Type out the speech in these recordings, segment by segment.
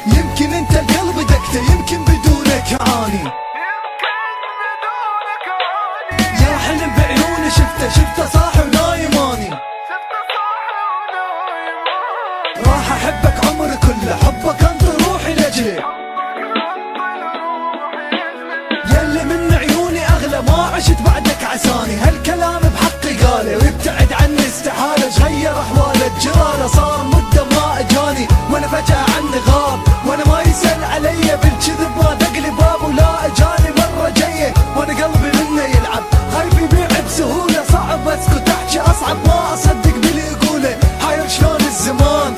يمكن انت القلب دقته، يمكن بدونك اعاني. يا حلم بعيوني شفته صاحي ونايماني. راح احبك عمري كله، حبك انت روحي لاجلي. يلي من عيوني اغلى، ما عشت بعدك عساني. هالكلام بحقي قاله، ويبتعد عني استحاله. غير احواله جراله، صار مده ما اجاني. وانا فجأة عني غاب، وانا ما يسأل علي. بالكذب ما دقلي باب، ولا اجاني مرة جايه. وانا قلبي منه يلعب، خايف يبيع بسهولة. صعب اسكت احكي اصعب، ما اصدق باللي يقوله. حاير شلون الزمان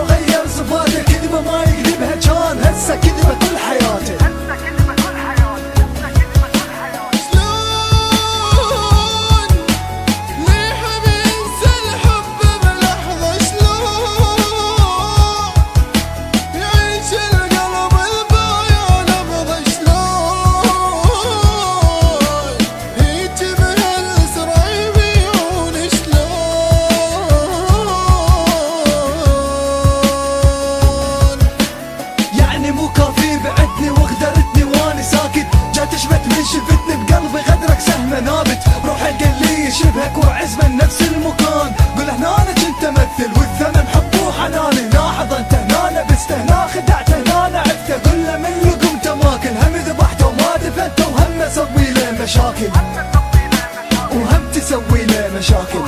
غير صفاته. كذبه ما يكذبها كان، هسه كذبه كل حياته. شفتني بقلبي غدرك سهمة نابت. روح قال لي شبهك وعزمه نفس المكان. قل هنا انا كنت امثل، والثمن حبه وحناني. هنا حضنته، هنا لبسته، هنا خدعته، هنا عفته. قل له من لقمته ماكل، هم ذبحته وما دفنته. وهم اسوي له مشاكل، وهم تسوي له مشاكل.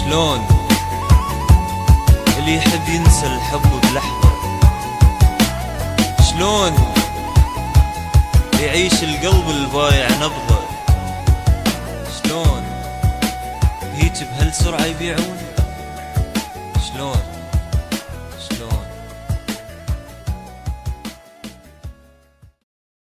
شلون اللي يحب ينسى الحب بلحظة؟ شلون يعيش القلب البايع نبضة؟ شلون هيج بهالسرعة يبيعون؟ شلون